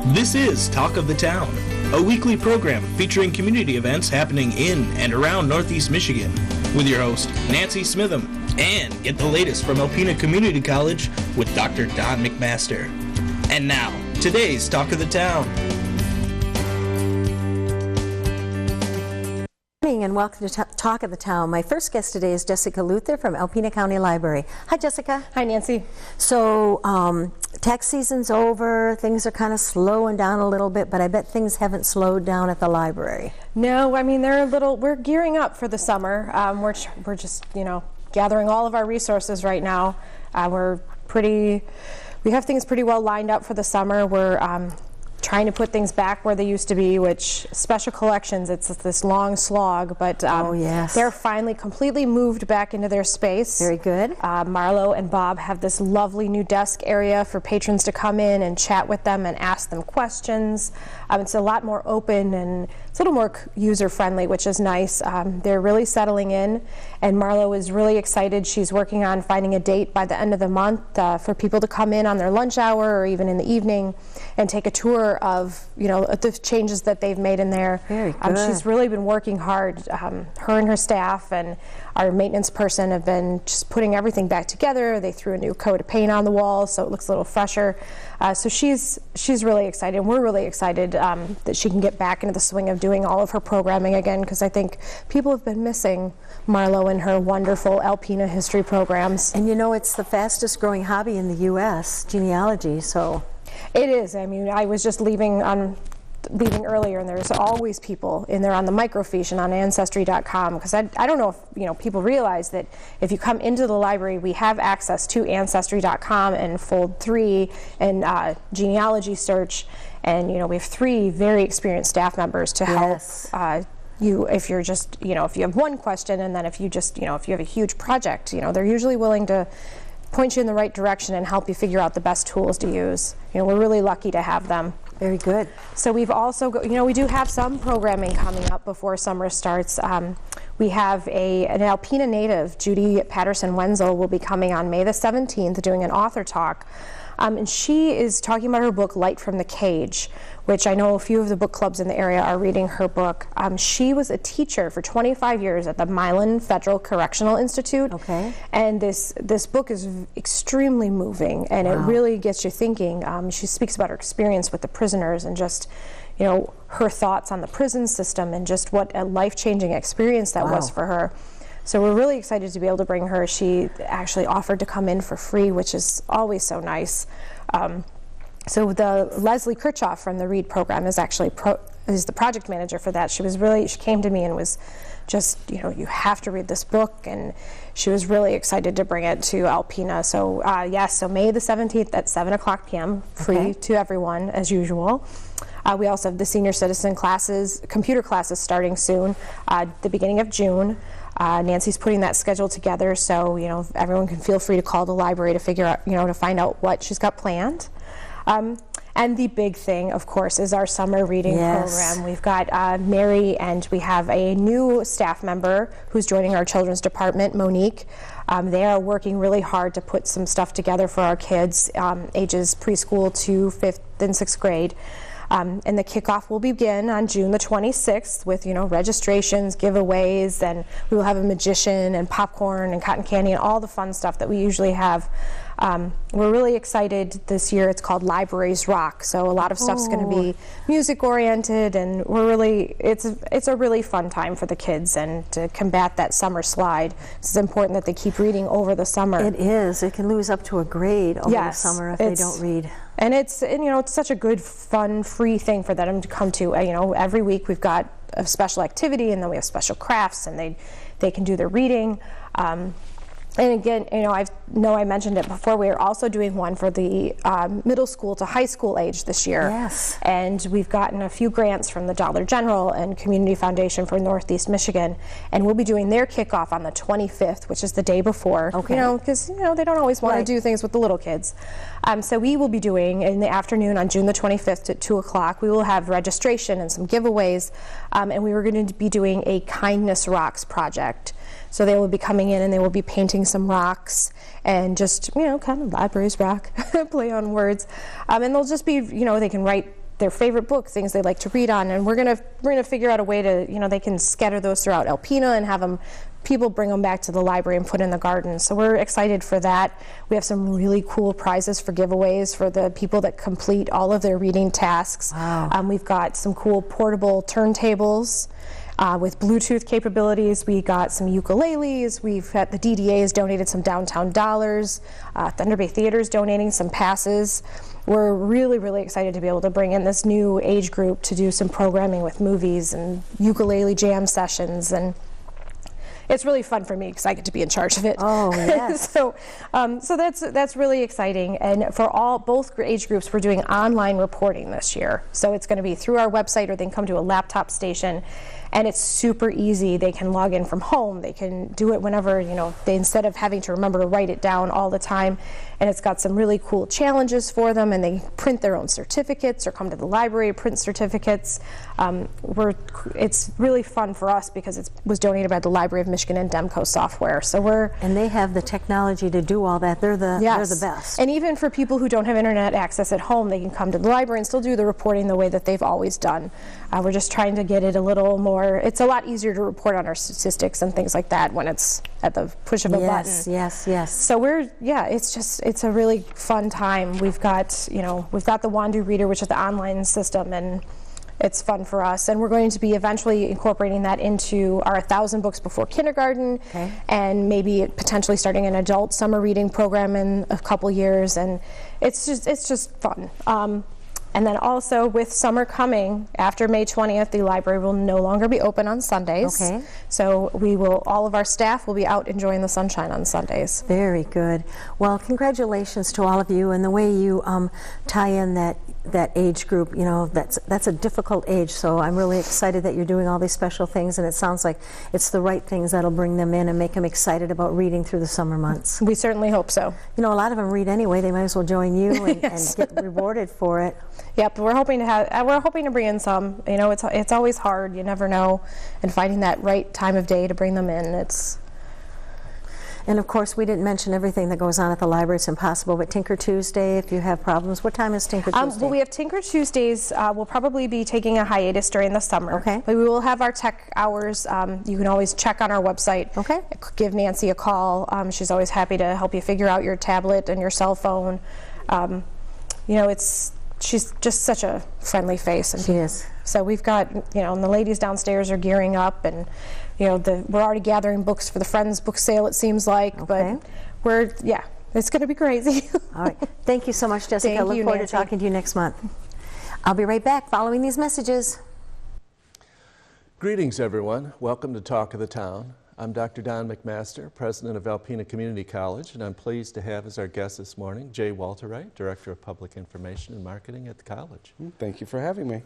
This is Talk of the Town, a weekly program featuring community events happening in and around Northeast Michigan, with your host, Nancy Smitham, and get the latest from Alpena Community College with Dr. Don McMaster. And now, today's Talk of the Town. Good morning and welcome to Talk of the Town. My first guest today is Jessica Luther from Alpena County Library. Hi, Jessica. Hi, Nancy. So, tax season's over. Things are kind of slowing down a little bit, but I bet things haven't slowed down at the library. No, I mean, we're gearing up for the summer. We're just, gathering all of our resources right now. We have things pretty well lined up for the summer. We're trying to put things back where they used to be, which special collections, it's this long slog, but they're finally completely moved back into their space. Very good. Marlo and Bob have this lovely new desk area for patrons to come in and chat with them and ask them questions. It's a lot more open and it's a little more user-friendly, which is nice. They're really settling in, and Marlo is really excited. She's working on finding a date by the end of the month for people to come in on their lunch hour or even in the evening and take a tour of the changes that they've made in there. Very good. She's really been working hard. Her and her staff and our maintenance person have been just putting everything back together. They threw a new coat of paint on the wall so it looks a little fresher. So she's really excited. We're really excited that she can get back into the swing of doing all of her programming again, because I think people have been missing Marlo and her wonderful Alpena history programs. And it's the fastest growing hobby in the U.S., genealogy, so. It is. I mean, I was just leaving earlier, and there's always people in there on the microfiche and on Ancestry.com, because I don't know if people realize that if you come into the library, we have access to Ancestry.com and Fold 3 and genealogy search, and we have 3 very experienced staff members to help. You, if you're just, if you have one question, and then if you just, if you have a huge project, they're usually willing to point you in the right direction and help you figure out the best tools to use. We're really lucky to have them. Very good. So we've also, we do have some programming coming up before summer starts. We have an Alpena native, Judy Patterson Wenzel, will be coming on May the 17th doing an author talk. And she is talking about her book, Light from the Cage, which I know a few of the book clubs in the area are reading her book. She was a teacher for 25 years at the Milan Federal Correctional Institute. Okay. And this book is extremely moving, and it really gets you thinking. She speaks about her experience with the prisoners and just, her thoughts on the prison system and just what a life-changing experience that was for her. So we're really excited to be able to bring her. She actually offered to come in for free, which is always so nice. So the Leslie Kirchhoff from the READ program is actually is the project manager for that. She came to me and was just, you have to read this book, and she was really excited to bring it to Alpena. So so May the 17th at 7:00 p.m., free to everyone as usual. We also have the senior citizen classes, computer classes starting soon, the beginning of June. Nancy's putting that schedule together, so everyone can feel free to call the library to figure out, to find out what she's got planned. And the big thing, of course, is our summer reading program. We've got Mary, and we have a new staff member who's joining our children's department, Monique. They are working really hard to put some stuff together for our kids, ages preschool to 5th and 6th grade. And the kickoff will begin on June the 26th with, registrations, giveaways, and we will have a magician and popcorn and cotton candy and all the fun stuff that we usually have. We're really excited this year. It's called Libraries Rock, so a lot of stuff's going to be music-oriented, and it's a really fun time for the kids, and to combat that summer slide, it's important that they keep reading over the summer. It is. It can lose up to a grade over the summer if they don't read. And it's such a good, fun, free thing for them to come to. Every week we've got a special activity, and then we have special crafts, and they can do their reading. And again, I mentioned it before, we are also doing one for the middle school to high school age this year. Yes. And we've gotten a few grants from the Dollar General and Community Foundation for Northeast Michigan, and we'll be doing their kickoff on the 25th, which is the day before. Okay. Because, they don't always want to do things with the little kids. So we will be doing, in the afternoon on June the 25th at 2 o'clock, we will have registration and some giveaways, and we were going to be doing a Kindness Rocks project. So they will be coming in and they will be painting some rocks and just, kind of libraries rock, play on words. And they'll just be, they can write their favorite book, things they like to read on, and we're gonna figure out a way to, they can scatter those throughout Alpena and have them, people bring them back to the library and put in the garden. So we're excited for that. We have some really cool prizes for giveaways for the people that complete all of their reading tasks. Wow. We've got some cool portable turntables with Bluetooth capabilities. We got some ukuleles. We've had the DDA has donated some downtown dollars. Thunder Bay Theater's donating some passes. We're really, really excited to be able to bring in this new age group to do some programming with movies and ukulele jam sessions, and it's really fun for me because I get to be in charge of it. Oh, yes. so that's really exciting. And for both age groups, we're doing online reporting this year. So it's going to be through our website, or they can come to a laptop station, and it's super easy. They can log in from home. They can do it whenever, instead of having to remember to write it down all the time. And it's got some really cool challenges for them, and they print their own certificates or come to the library, print certificates. It's really fun for us because it was donated by the Library of Michigan and Demco Software. So and they have the technology to do all that. They're the best. And even for people who don't have internet access at home, they can come to the library and still do the reporting the way that they've always done. We're just trying to get it a little more. It's a lot easier to report on our statistics and things like that when it's at the push of a button. Yes. So it's a really fun time. We've got the Wandu Reader, which is the online system, and it's fun for us. And we're going to be eventually incorporating that into our 1,000 Books Before Kindergarten, and maybe potentially starting an adult summer reading program in a couple years. And it's just fun. And then also, with summer coming, after May 20th, the library will no longer be open on Sundays. Okay. So all of our staff will be out enjoying the sunshine on Sundays. Very good. Well, congratulations to all of you, and the way you tie in that age group, that's a difficult age, so I'm really excited that you're doing all these special things, and it sounds like it's the right things that'll bring them in and make them excited about reading through the summer months. We certainly hope so. A lot of them read anyway. They might as well join you and, Yes. and get rewarded for it. Yep, we're hoping to bring in some. It's always hard. You never know, and finding that right time of day to bring them in. And of course, we didn't mention everything that goes on at the library. It's impossible. But Tinker Tuesday, if you have problems, what time is Tinker Tuesday? Well, we have Tinker Tuesdays. We'll probably be taking a hiatus during the summer. Okay. But we will have our tech hours. You can always check on our website. Okay. Give Nancy a call. She's always happy to help you figure out your tablet and your cell phone. She's just such a friendly face. And She is. So we've got, and the ladies downstairs are gearing up, and we're already gathering books for the Friends book sale, it seems like. Okay. But it's going to be crazy. All right. Thank you so much, Jessica. Thank Look you, forward Nancy. to talking to you next month. I'll be right back following these messages. Greetings, everyone. Welcome to Talk of the Town. I'm Dr. Don McMaster, president of Alpena Community College, and I'm pleased to have as our guest this morning Jay Walterwright, Director of Public Information and Marketing at the college. Thank you for having me.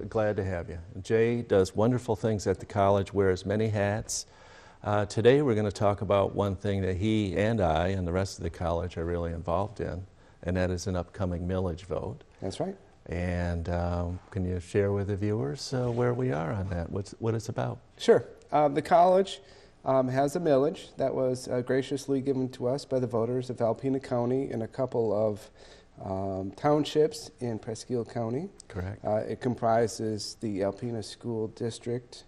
Glad to have you. Jay does wonderful things at the college, wears many hats. Today we're going to talk about one thing that he and I and the rest of the college are really involved in, and that is an upcoming millage vote. That's right. And can you share with the viewers where we are on that, what it's about? Sure. The college has a millage that was graciously given to us by the voters of Alpena County and a couple of townships in Presque Isle County. Correct. It comprises the Alpena School District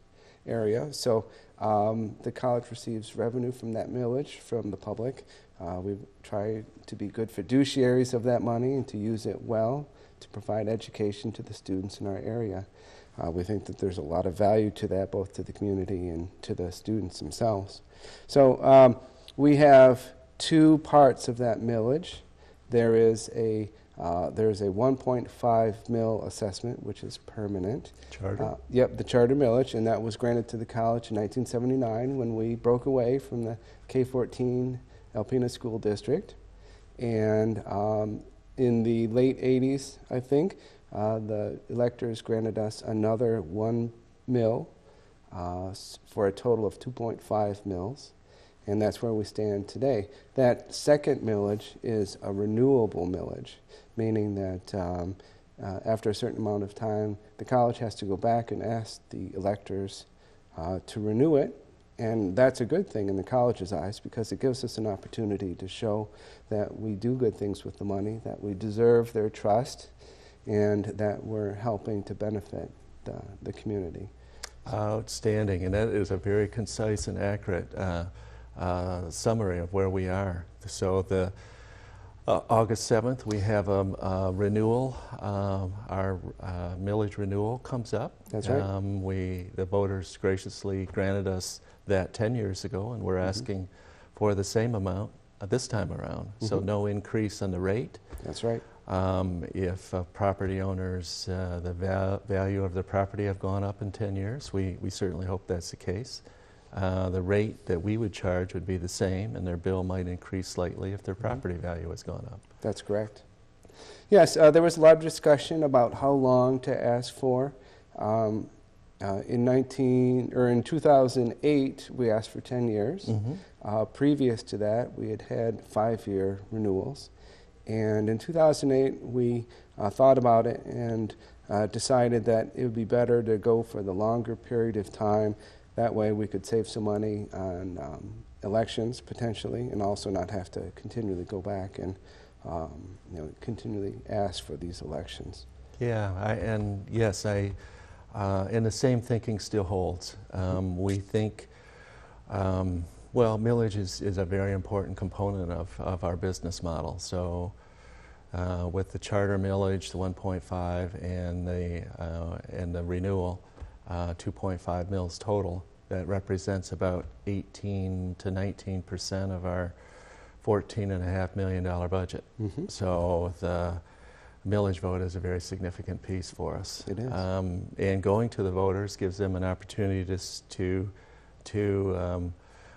area. So the college receives revenue from that millage from the public. We try to be good fiduciaries of that money and to use it well to provide education to the students in our area. We think that there's a lot of value to that, both to the community and to the students themselves. So we have two parts of that millage. There is a 1.5 mil assessment, which is permanent. Charter? Yep, the charter millage, and that was granted to the college in 1979 when we broke away from the K-14 Alpena School District. And in the late 80s, I think, the electors granted us another 1 mil for a total of 2.5 mils, and that's where we stand today. That second millage is a renewable millage, meaning that after a certain amount of time, the college has to go back and ask the electors to renew it, and that's a good thing in the college's eyes because it gives us an opportunity to show that we do good things with the money, that we deserve their trust, and that we're helping to benefit the community. Outstanding, and that is a very concise and accurate summary of where we are. So the August 7th, we have a renewal. Our millage renewal comes up. That's right. The voters graciously granted us that 10 years ago, and we're asking for the same amount this time around. So no increase on the rate. That's right. If property owners, the value of the property have gone up in 10 years, we certainly hope that's the case. The rate that we would charge would be the same, and their bill might increase slightly if their property value has gone up. That's correct. Yes, there was a lot of discussion about how long to ask for. In 2008, we asked for 10 years. Previous to that, we had 5-year renewals. And in 2008, we thought about it and decided that it would be better to go for the longer period of time. That way we could save some money on elections potentially, and also not have to continually go back and continually ask for these elections. Yeah, and the same thinking still holds. We think, well, millage is a very important component of our business model. So with the charter millage, the 1.5, and the renewal, 2.5 mils total, that represents about 18 to 19% of our $14.5 million budget. So the millage vote is a very significant piece for us. It is. And going to the voters gives them an opportunity to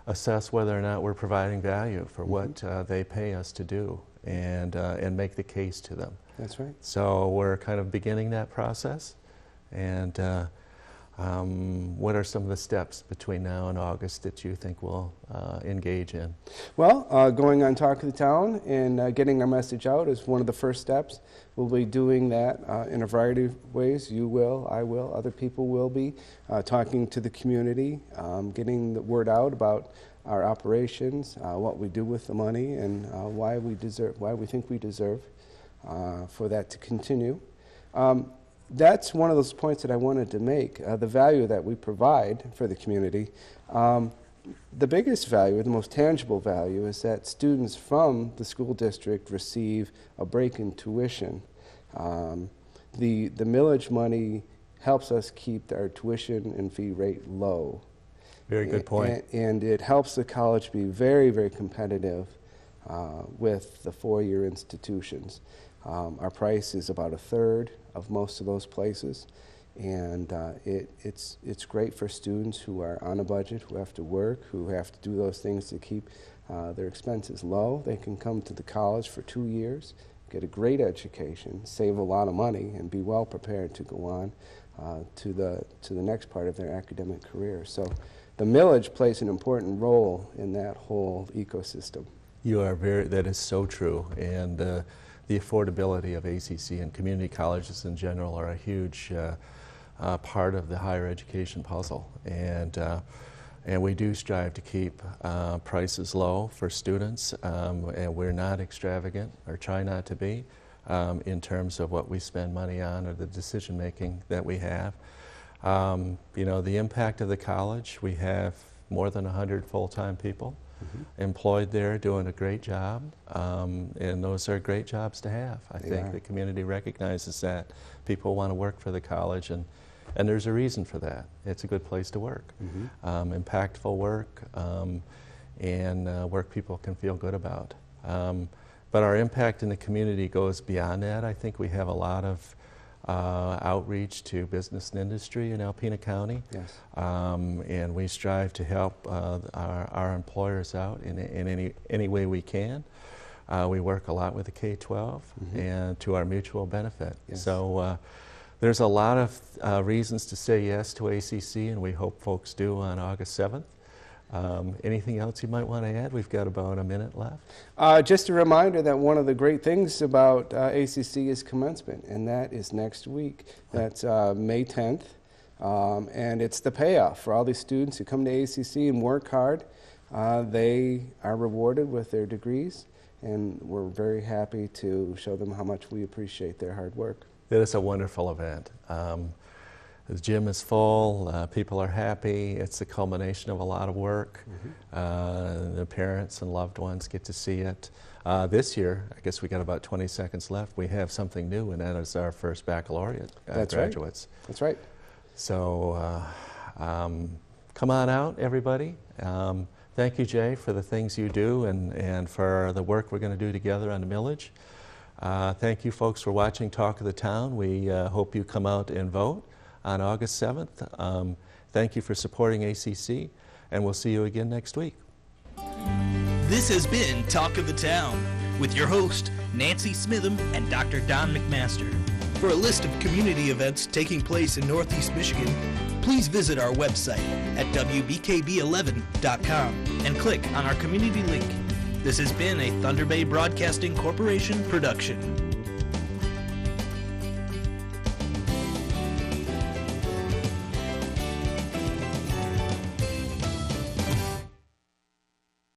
assess whether or not we're providing value for what they pay us to do, and make the case to them. That's right. So we're kind of beginning that process. And what are some of the steps between now and August that you think we'll engage in? Well, going on Talk of the Town and getting our message out is one of the first steps. We'll be doing that in a variety of ways. You will, I will, other people will be talking to the community, getting the word out about our operations, what we do with the money, and why we think we deserve for that to continue. That's one of those points that I wanted to make, the value that we provide for the community. The biggest value, the most tangible value, is that students from the school district receive a break in tuition. The millage money helps us keep our tuition and fee rate low. Very good point. And it helps the college be very, very competitive with the four-year institutions. Our price is about a third of most of those places, and it's great for students who are on a budget, who have to work, who have to do those things to keep their expenses low. They can come to the college for 2 years, get a great education, save a lot of money, and be well prepared to go on to the next part of their academic career. So the millage plays an important role in that whole ecosystem. That is so true. And the affordability of ACC and community colleges in general are a huge part of the higher education puzzle. And we do strive to keep prices low for students, and we're not extravagant, or try not to be, in terms of what we spend money on or the decision making that we have. The impact of the college, we have more than 100 full-time people employed there, doing a great job, and those are great jobs to have. I think the community recognizes that. People want to work for the college, and there's a reason for that. It's a good place to work. Impactful work, and work people can feel good about. But our impact in the community goes beyond that. I think we have a lot of outreach to business and industry in Alpena County. Yes. And we strive to help our employers out in any way we can. We work a lot with the K-12 and to our mutual benefit. Yes. So there's a lot of reasons to say yes to ACC, and we hope folks do on August 7th. Anything else you might want to add? We've got about a minute left. Just a reminder that one of the great things about ACC is commencement, and that is next week. That's May 10th, and it's the payoff for all these students who come to ACC and work hard. They are rewarded with their degrees, and we're very happy to show them how much we appreciate their hard work. It is a wonderful event. The gym is full, people are happy, it's the culmination of a lot of work. The parents and loved ones get to see it. This year, I guess we got about 20 seconds left, we have something new, and that is our first baccalaureate graduates. Right. That's right. So come on out, everybody. Thank you, Jay, for the things you do and for the work we're going to do together on the millage. Thank you folks for watching Talk of the Town. We hope you come out and vote on August 7th. Thank you for supporting ACC, and we'll see you again next week. This has been Talk of the Town with your host, Nancy Smitham and Dr. Don McMaster. For a list of community events taking place in Northeast Michigan, please visit our website at wbkb11.com and click on our community link. This has been a Thunder Bay Broadcasting Corporation production.